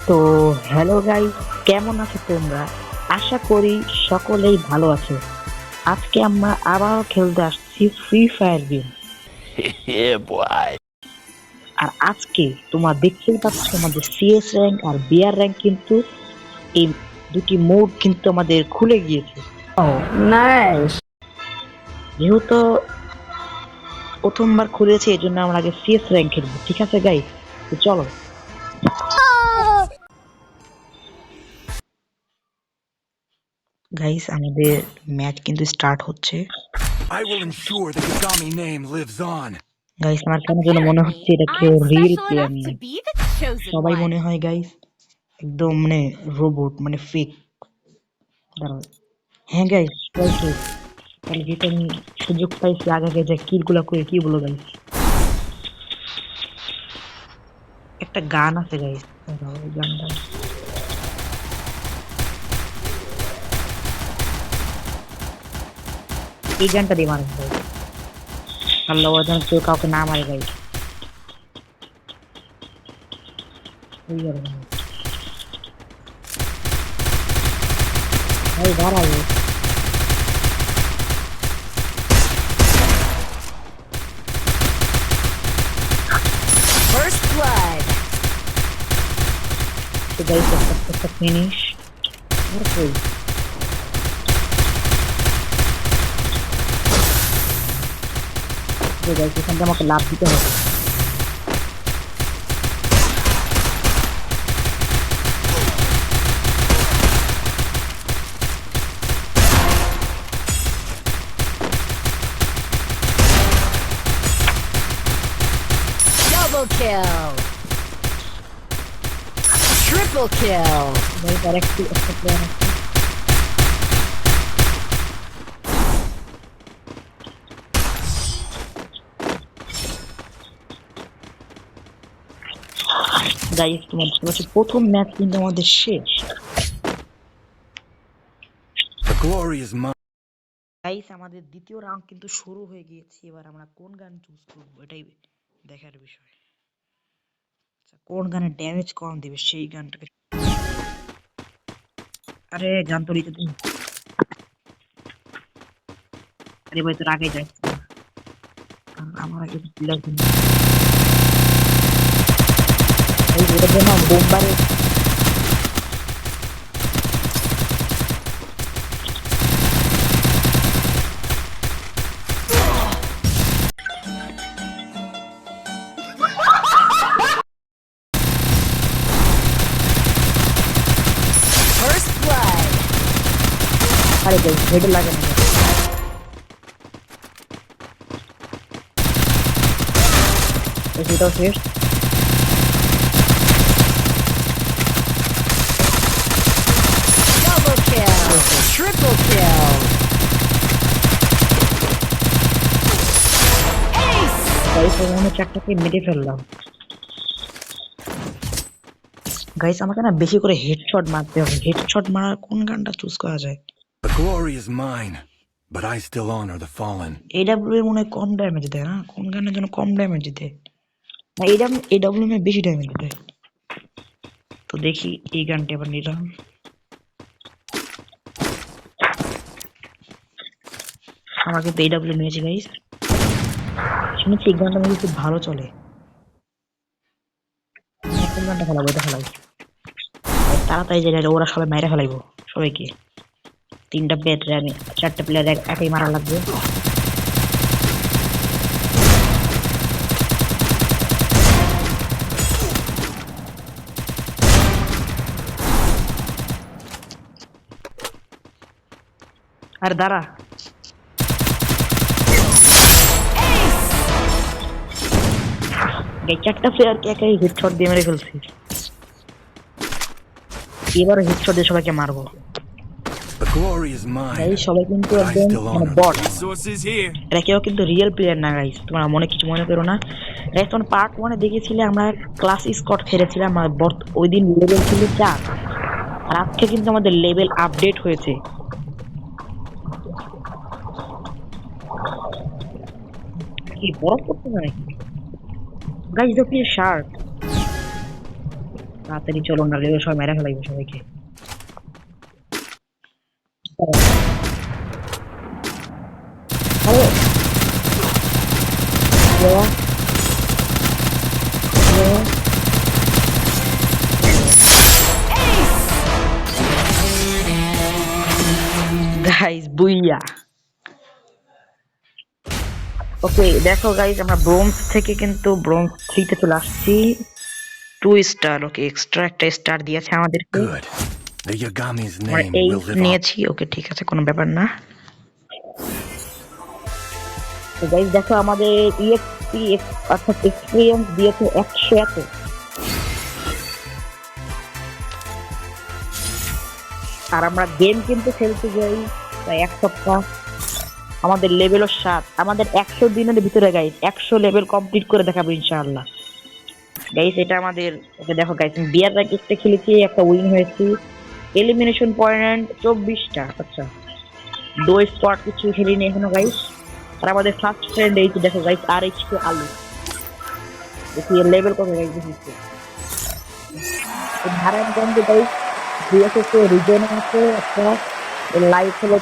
তো hello guys, কেমন আছো তোমরা? আশা করি সকলেই ভালো আছো। আজকে আমরা আবারও খেলতে আসছি free fire game. Yeah, boy. আর আজকে তোমরা দেখতেই পাচ্ছ আমাদের সিএস র্যাঙ্ক আর বিআর র্যাঙ্ক কিন্তু এই দুটি মোড কিন্তু আমাদের খুলে গিয়েছে। নাইস। যেহেতু প্রথমবার খুলেছে এই জন্য আমরা আগে সিএস র্যাঙ্ক খেলবো, ঠিক আছে গাইস? তো চলো। গাইস আমাদের ম্যাচ কিন্তু স্টার্ট হচ্ছে। I will ensure the Kagami name lives on. Guys আমার কেন যেন মনে হচ্ছে এটা কেউ I'm real special player enough না, to be the chosen সবাই one. মনে হয় গাইস একদম মানে রোবট, মানে ফেক। দাঁড়াও, হ্যাঁ গাইস ঠিক। তাহলে যেটা আমি সুযোগ পাইছি আগে আগে যে কিল গুলা করে কি বলো গাইস। একটা গান আছে গাইস, দাঁড়াও ওই গানটা, এই গানটা দিয়ে মারেন গাইস। আল্লাহ যেন কেউ কাউকে না মারে গাইস। ওই গেল ভাই, দাঁড়াও First blood. তো গাইস একটা ফিনিশ আর কই। তো গাইস এখান থেকে আমাকে লাভ দিতে হবে। Double kill. Triple kill. Guys আর একটা প্লেয়ার আছে। গাইস তোমার দেখতে পাচ্ছ প্রথম ম্যাচ কিন্তু আমাদের শেষ। The glory is mine. Guys আমাদের দ্বিতীয় রাউন্ড কিন্তু শুরু হয়ে গিয়েছে। এবার আমরা কোন গান চুজ করবো এটাই দেখার বিষয়। আচ্ছা, কোন গানে ড্যামেজ কম দিবে সেই গানটাকে। আরে গান তো লিখে দিন। আরে ভাই তোর আগে যাই, কারণ আমার আগে প্লেয়ার কিন্তু এই ওটার জন্য বোমবারে First blood. আরে ভাই হেডে লাগে না। এটাও শেষ। Double kill. Triple kill. Ace. Guys মনে হচ্ছে একটাকে মেরে ফেললাম। গাইস আমাকে না বেশি করে হেডশট মারতে হবে। হেডশট মারার কোন গানটা চুজ করা যায়? The glory is mine, but I still honor the fallen. AW এর মনে হয় কম ড্যামেজ দেয় না, কোন গানের জন্য কম ড্যামেজ দেয় না? এডাব্লিউ এর বেশি ড্যামেজ দেয়। তো দেখি এই গানটা এবার নিলাম। আমার কিন্তু এডাব্লিউ নিয়েছি গাইস। শুনেছি এই গানটা নাকি খুব ভালো চলে। কোন গানটা খেলাবো? এটা খেলাবো তাড়াতাড়ি, যে ওরা সবাই মেরে ফেলাইবো সবাইকে। তিনটা প্লেয়ার, আমি চারটা প্লেয়ার একাই মারা লাগবে। আর দাঁড়া, এই চারটা প্লেয়ারকে একাই হেডশট দিয়ে মেরে ফেলছি। এবার হেডশট দিয়ে সবাইকে মারবো। The glory is mine, guys সবাই কিন্তু but I একদম still মানে honor the bot. fallen. Sources here. এরা কেউ কিন্তু রিয়েল প্লেয়ার না গাইস, তোমরা কিছু মনে করো না। গাইস তোমরা পার্ট 1 এ দেখেছিলে আমরা ক্লাস স্কট খেলেছিলাম, আর ওই দিন লেভেল ছিল 4। আর আজকে কিন্তু আমাদের লেভেল আপডেট হয়েছে। কি বরফ পড়ছে না নাকি? গাইস দেখো শার্ট। তাড়াতাড়ি চলো না, লেগে সবাই মেরে ফেলাইবো সবাইকে। হ্যালো হ্যালো হ্যালো গাইস বুইয়া। ওকে দেখো গাইস, আমরা ব্রোঞ্জ থেকে কিন্তু ব্রোঞ্জ 3 তে চলে আসছি। 2 স্টার। ওকে এক্সট্রা একটা স্টার দিয়েছে আমাদেরকে। Good. The Yagami's আমরা name এই will live on. নিয়েছি। ওকে ঠিক আছে, কোনো ব্যাপার না। তো গাইস দেখো আমাদের ইএক্সপি অর্থাৎ এক্সপিরিয়েন্স দিয়েছে 100 এত। আর আমরা গেম কিন্তু খেলতে যাই প্রায় 1 সপ্তাহ। আমাদের লেভেলও 7। আমাদের 100 দিনের ভিতরে গাইস 100 লেভেল কমপ্লিট করে দেখাবো ইনশাআল্লাহ। গাইস এটা আমাদের, ওকে দেখো গাইস আমি বিয়ার র্যাকেটে খেলেছি, একটা উইন হয়েছি। এলিমিনেশন পয়েন্ট 24টা। আচ্ছা 2 স্কোয়াড কিছু খেলিনি এখনো গাইস। আর আমাদের ফার্স্ট ফ্রেন্ড এই যে দেখো গাইস আর.এইচ.কে আলু। দেখি এর লেভেল কত গাইস দেখি। নারায়ণগঞ্জ গাইস বিএসএস রিজন আছে একটা, লাইভ হলো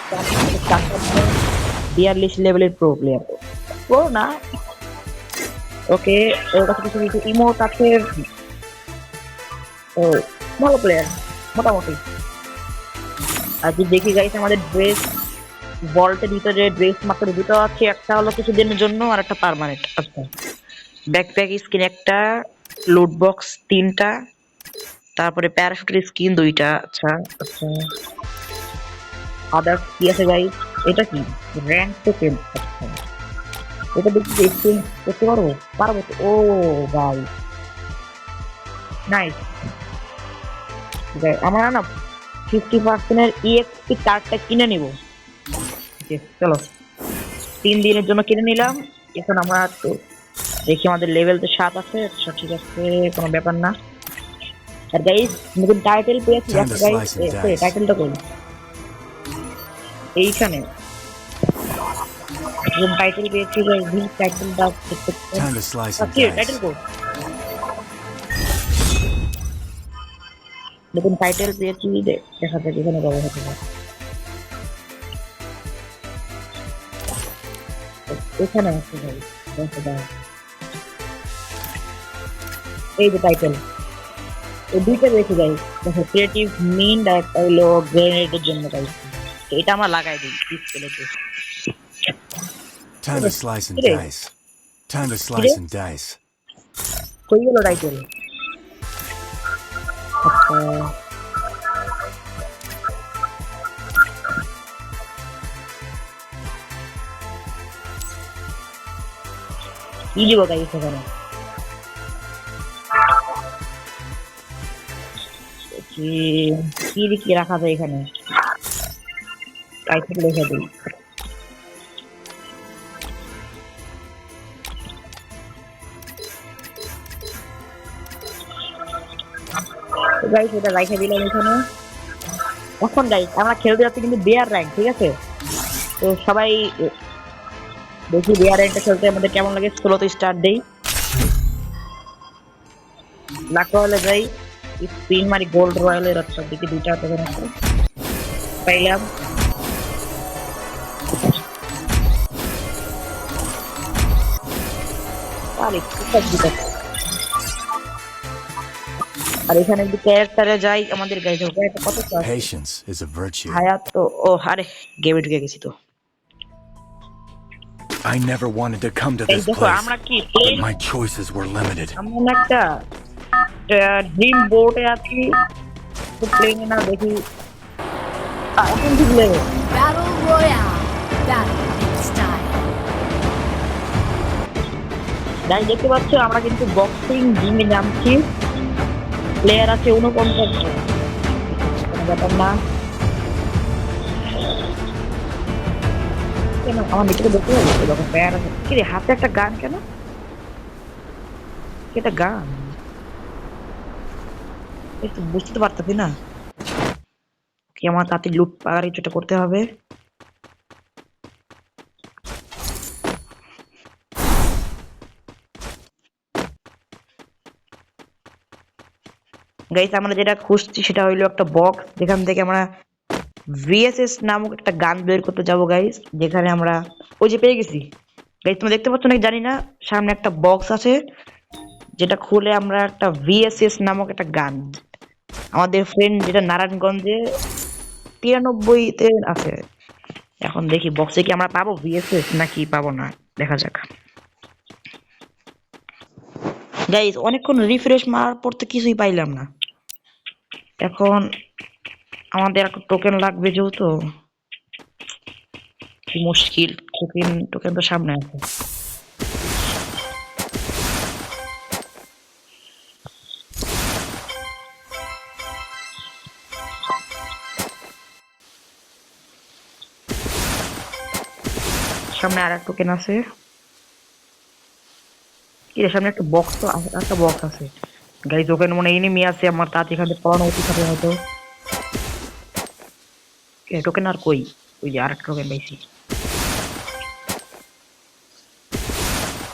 42 লেভেলের প্রো প্লেয়ার। প্রো না, ওকে ওর কাছে কিছু কিছু ইমোট আছে। ও ভালো প্লেয়ার মোটামুটি। আর যে দেখি গাইস আমাদের ড্রেস ভল্টের ভিতরে ড্রেস মাত্র দুটো আছে, একটা হলো কিছুদিনের জন্য আর একটা পার্মানেন্ট। আচ্ছা ব্যাকপ্যাক স্কিন একটা, লুট বক্স 3টা, তারপরে প্যারাশুটের স্কিন 2টা। আচ্ছা আচ্ছা আদার্স কি আছে গাইস? এটা কি র্যাঙ্ক টোকেন? আচ্ছা এটা দেখি স্কিন করতে পারবো পারবো তো। ও গাইস নাইস। আমরা না 50% ইএক্সপি কার্ডটা কিনে নিব। চলো 3 দিনের জন্য কিনে নিলাম। এখন আমরা তো দেখি আমাদের লেভেল তো 7 আছে। আচ্ছা ঠিক আছে, কোনো ব্যাপার না। আর গাইস নতুন টাইটেল পেয়েছি। Time to guys slice and dice. টাইটেলটা কই? এইখানে নতুন টাইটেল পেয়েছি গাইস। এই টাইটেলটা Time to slice and আচ্ছা টাইটেল dice. কই? নতুন টাইটেল পেয়েছি, দেখা যাক এখানে কবে হতে পারে। এখানে আছে গাইস, দেখো দাও এই যে টাইটেল। এই দুইটা রেখে যাই দেখো, ক্রিয়েটিভ মিন আর একটা হলো গ্রেনেডের জন্য গাইস। এটা আমরা লাগাই দিই ডিসপ্লেতে। Time to slice and Today. dice. Time to slice and dice. কই গেল টাইটেল? আচ্ছা কি দিব গাইস এখানে? কি কি কি রাখা যায় এখানে? টাইটেল লিখে দিই। গাইস এটা রাখা দিলাম এখানে। এখন গাইস আমরা খেলতে যাচ্ছি কিন্তু বিয়ার র্যাঙ্ক, ঠিক আছে? তো সবাই দেখি বিয়ার র্যাঙ্কটা খেলতে আমাদের কেমন লাগে। 16তে স্টার্ট দেই, লাখ হলে যাই স্পিন মারি গোল্ড রয়্যালের। আচ্ছা দেখি 2টা তখন আছে পাইলাম। আরে খুব দিতে। আর এখানে যদি ক্যারেক্টারে যাই আমাদের গাইস ক্যারেক্টার কত আছে? Patience is a virtue. হায়াত তো ও আরে গেমে ঢুকে গেছি তো। I never wanted to come to এই this দেখো place, আমরা কি but my choices were limited. আমরা একটা ড্রিম বোর্ডে আছি, তো প্লেনে না দেখি এখন ঠিক লাগে। Battle Royale. Battle in style. Guys দেখতে পাচ্ছ আমরা কিন্তু বক্সিং জিমে নামছি। প্লেয়ার আছে 49 জন। কোনো ব্যাপার না। কেন আমার নিচে দেখতে হবে যখন প্লেয়ার আছে? কি রে হাতে একটা গান কেন? এটা গান একটু বুঝতে পারতেছি না। কি আমার তাতে লুট পাওয়ার কিছুটা করতে হবে। গাইস আমরা যেটা খুঁজছি সেটা হইলো একটা বক্স, যেখান থেকে আমরা ভিএসএস নামক একটা গান বের করতে যাবো গাইস, যেখানে আমরা ওই যে পেয়ে গেছি। গাইস তোমরা দেখতে পাচ্ছ নাকি জানি না, সামনে একটা বক্স আছে, যেটা খুলে আমরা একটা ভিএসএস নামক একটা গান, আমাদের ফ্রেন্ড যেটা নারায়ণগঞ্জে 93-তে আছে। এখন দেখি বক্সে কি আমরা পাবো ভিএসএস নাকি পাবো না, দেখা যাক। গাইস অনেকক্ষণ রিফ্রেশ মারার পর তো কিছুই পাইলাম না। এখন আমাদের একটা টোকেন লাগবে, যেহেতু কি মুশকিল, টোকেন টোকেন তো সামনে আছে। সামনে আর একটা টোকেন আছে, কি রে সামনে একটা বক্স, তো একটা বক্স আছে। গাইস ওখানে মনে এনিমি আছে, আমার তাতে এখান থেকে পালানো উচিত হবে হয়তো। টোকেন আর কই, ওই যে আর একটা টোকেন পাইছি।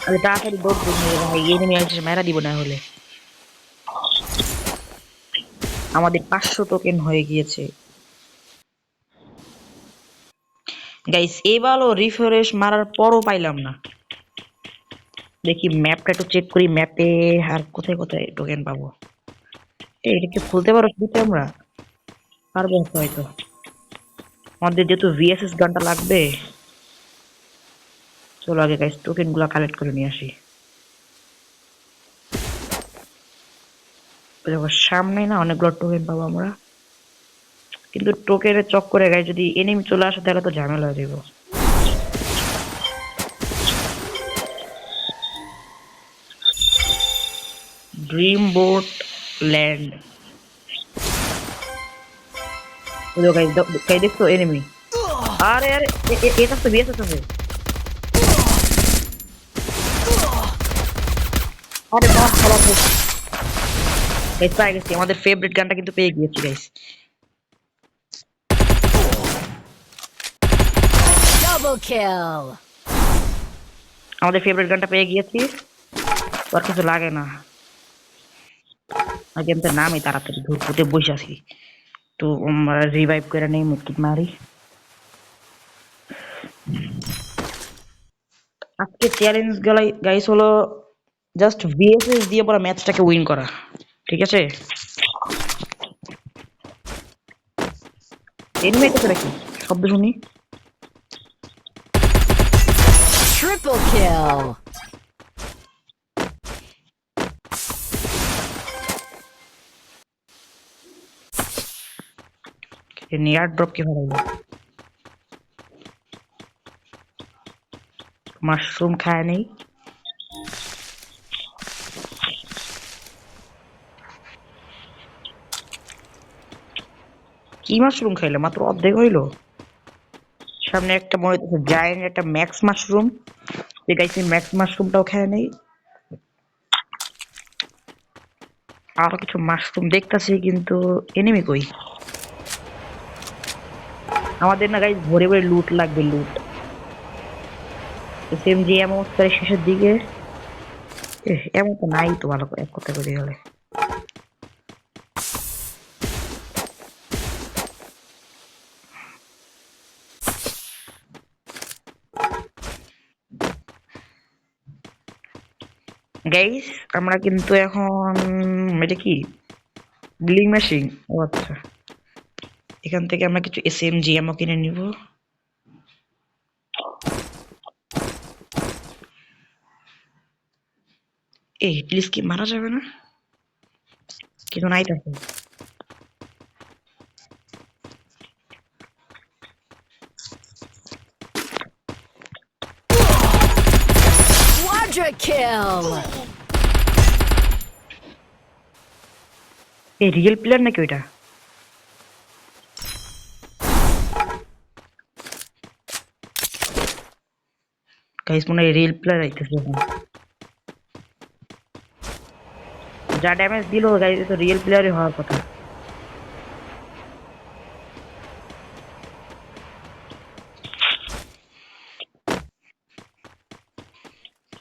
আরে তাড়াতাড়ি দৌড় দিন ভাই, এনিমি আসছে মেরা দিব না হলে। আমাদের 500 টোকেন হয়ে গিয়েছে গাইস। এবারও রিফ্রেশ মারার পরও পাইলাম না। দেখি ম্যাপটা একটু চেক করি, ম্যাপে আর কোথায় কোথায় টোকেন পাবো। এটা কি খুলতে পারো শুরুতে? আমরা পারবো হয়তো, আমাদের যেহেতু ভিএসএস গানটা লাগবে। চলো আগে গাইস টোকেন গুলা কালেক্ট করে নিয়ে আসি। দেখো সামনে না অনেকগুলো টোকেন পাবো আমরা, কিন্তু টোকেনের চক্করে গাইস যদি এনিমি চলে আসে তাহলে তো ঝামেলা হয়ে যাবো। ড্রিম বোট ল্যান্ড, গাইস দেখছো এনিমি? আরে আরে এটা তো ভিএসএস আছে। আরে বাহ খারাপ গাইস, পেয়ে গেছি আমাদের ফেভারিট গানটা, কিন্তু পেয়ে গিয়েছি গাইস। Double kill. আমাদের ফেভারিট গানটা পেয়ে গিয়েছি, আর কিছু লাগে না। গেমটার নামই তাড়াতাড়ি ধুরপুতে বসে আছি, তো আমরা রিভাইভ করে নেই, মুক্তি মারি। আজকে চ্যালেঞ্জ গাইস হলো জাস্ট ভিএসএস দিয়ে পরে ম্যাচটাকে উইন করা, ঠিক আছে? এনিমি কোথায় রাখি, শব্দ শুনি। Triple kill. নিয়ার ড্রপ কে হারাইলো, মাশরুম খায় নেই। কি মাশরুম খাইলো, মাত্র অর্ধেক হইলো। সামনে একটা মনে হচ্ছে জায়ান্ট একটা ম্যাক্স মাশরুম, ঠিক আছে ম্যাক্স মাশরুমটাও খায় নেই। আরো কিছু মাশরুম দেখতাছি, কিন্তু এনিমি কই? আমাদের না গাইস ভরে ভরে লুট লাগবে, লুট। এসএমজি এমন শেষের দিকে, এমন তো নাই তো, ভালো করে এক কথা করে গেলে। গাইস আমরা কিন্তু এখন, এটা কি ড্রিলিং মেশিন? ও আচ্ছা, এখান থেকে আমরা কিছু এসএমজি এমও কিনে নিব। এই প্লিজ কি মারা যাবে না? কিছু নাই তাকে। Quadra kill. এই রিয়েল প্লেয়ার নাকি ওইটা? গাইস মনে হয় রিয়েল প্লেয়ার আইতেছে এখন। যা ড্যামেজ দিল গাইস, তো রিয়েল প্লেয়ারই হওয়ার কথা।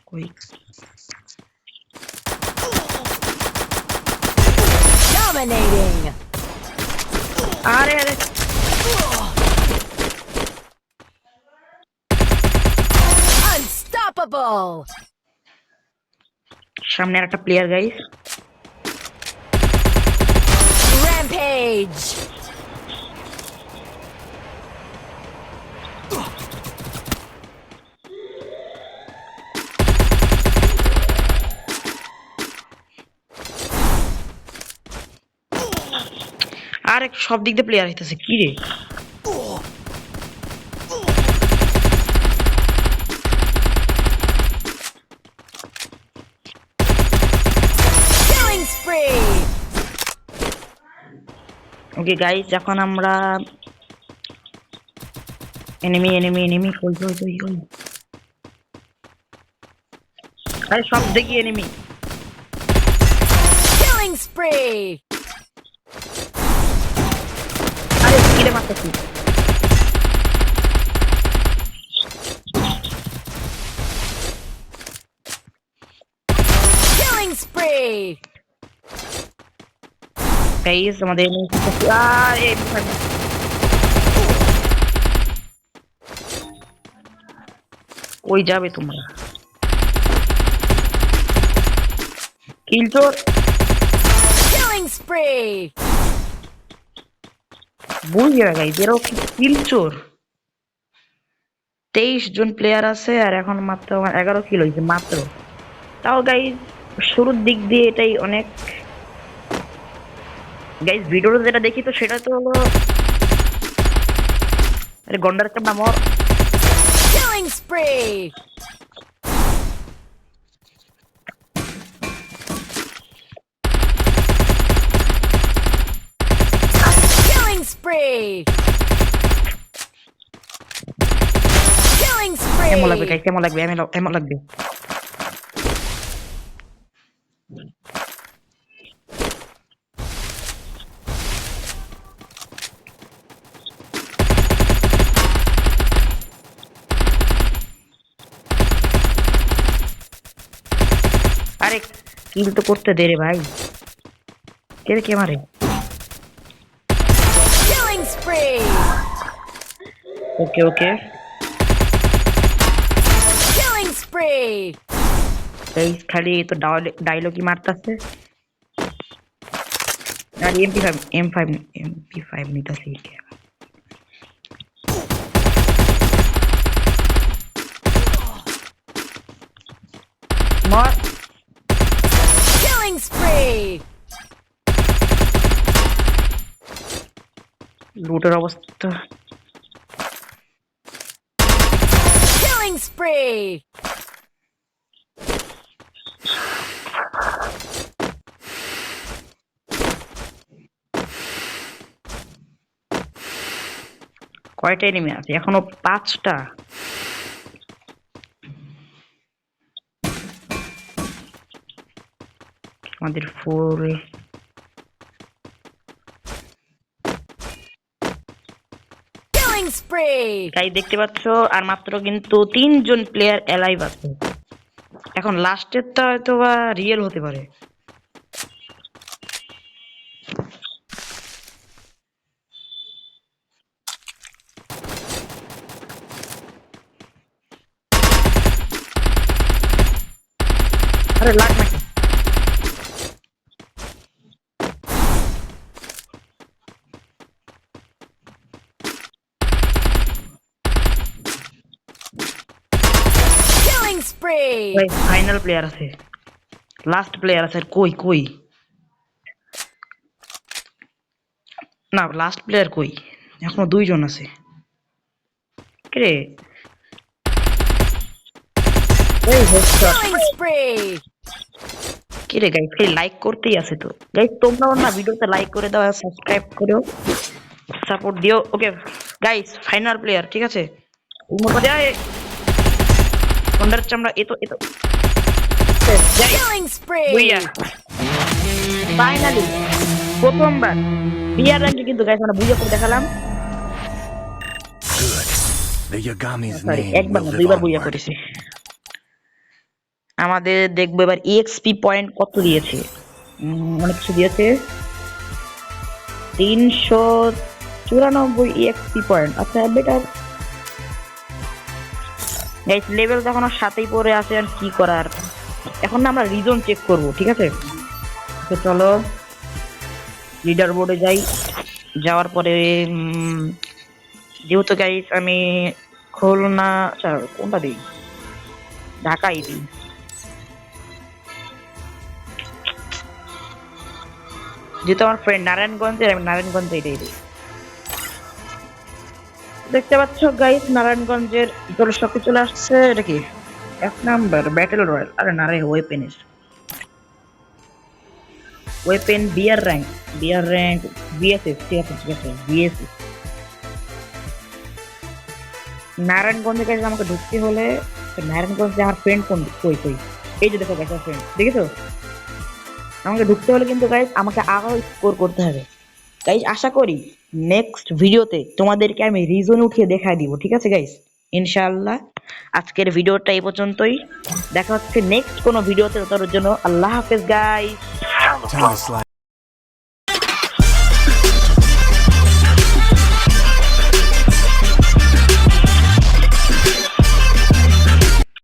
কই আরে আরে Unstoppable! সামনে আর একটা প্লেয়ার গাইস। Rampage! আরে সব দিক দিয়ে প্লেয়ার হইতেছে কি রে? Killing spree! ওকে গাইস, এখন আমরা এনিমি এনিমি এনিমি কই কই কই কই, আরে সব দেখি এনিমি। Killing spree! আরে কিরে মারতেছি। Killing spree! গাইস আমাদের আরে কই যাবে তোমরা? কিল চোর। Killing spree! বুঝি না গাইস, এরাও কি কিল চোর? 23 জন প্লেয়ার আছে আর এখন মাত্র 11 কিল হয়েছে মাত্র। তাও গাইস শুরুর দিক দিয়ে এটাই অনেক। গাইস ভিডিওটা যেটা দেখি তো সেটা তো হলো, আরে গন্ডার চামড়া মর। Killing spree! Killing spree! Killing এমন লাগবে spree! গাইস, এমন লাগবে, এমন লাগবে। আরে কিল তো করতে দে রে ভাই, কে মারে? Killing spree! ওকে ওকে Killing spree! গাইস, খালি তো ডায়লগই মারতাছে। আর এমপি5 নিতাছি। মর। Killing spree! লুটের অবস্থা। Killing spree! কয়টা এনিমি আছে? এখনো 5টা। আমাদের 4 Killing spree! গাইস দেখতে পাচ্ছ, আর মাত্র কিন্তু 3 জন প্লেয়ার অ্যালাইভ আছে। এখন লাস্টেরটা হয়তো বা রিয়েল হতে পারে। আরে লাগ নাকি? Killing spree! ফাইনাল প্লেয়ার আছে, লাস্ট প্লেয়ার আছে। আর কই কই না, লাস্ট প্লেয়ার কই? এখনো 2 জন আছে। কে এই হেডশট? Killing spree! কি রে গাইস, খালি লাইক করতেই আছে তো। গাইস তোমরাও না ভিডিওতে লাইক করে দাও আর সাবস্ক্রাইব করো, সাপোর্ট দিও। ওকে গাইস, ফাইনাল প্লেয়ার, ঠিক আছে? উমা যায় গন্ডার চামড়া। এ তো Killing spree! বুইয়া ফাইনালি প্রথমবার বিয়ার র্যাঙ্কে কিন্তু গাইস আমরা বুইয়া করে দেখালাম। Good. The Yagami's sorry, name একবার will না live 2বার বুইয়া onward. করেছি। আমাদের দেখবো এবার EXP পয়েন্ট কত দিয়েছে। অনেক কিছু দিয়েছে। 300 94 EXP পয়েন্ট। আচ্ছা বেটার গাইস, লেভেল তো এখনো 7ই পড়ে আছে, আর কি করার। এখন না আমরা রিজন চেক করব, ঠিক আছে? তো চলো লিডার বোর্ডে যাই। যাওয়ার পরে যেহেতু গাইস আমি খুলনা, আচ্ছা কোনটা দিই, ঢাকাই দিই। যেহেতু আমার ফ্রেন্ড নারায়ণগঞ্জের, আমি নারায়ণগঞ্জে এটাই দিই। দেখতে পাচ্ছ গাইস, নারায়ণগঞ্জের জলসাকি চলে আসছে। এটা কি 1 নাম্বার ব্যাটল রয়্যাল? আরে না রে, ওয়েপেনের ওয়েপেন বিআর র্যাঙ্ক বিএসএস, ঠিক আছে ঠিক আছে বিএসএস। নারায়ণগঞ্জে গাইস আমাকে ঢুকতে হলে, নারায়ণগঞ্জে আমার ফ্রেন্ড কোন কই কই, এই যে দেখো গাইস আমার ফ্রেন্ড, দেখেছো? আমাকে ঢুকতে হলে কিন্তু গাইস আমাকে আরো স্কোর করতে হবে। গাইস আশা করি নেক্সট ভিডিওতে তোমাদেরকে আমি রিজন উঠিয়ে দেখাই দিব, ঠিক আছে গাইস? ইনশাআল্লাহ আজকের ভিডিওটা এই পর্যন্তই। দেখা হচ্ছে নেক্সট কোনো ভিডিওতে। ততক্ষণের জন্য আল্লাহ হাফেজ গাইস। Time to slide.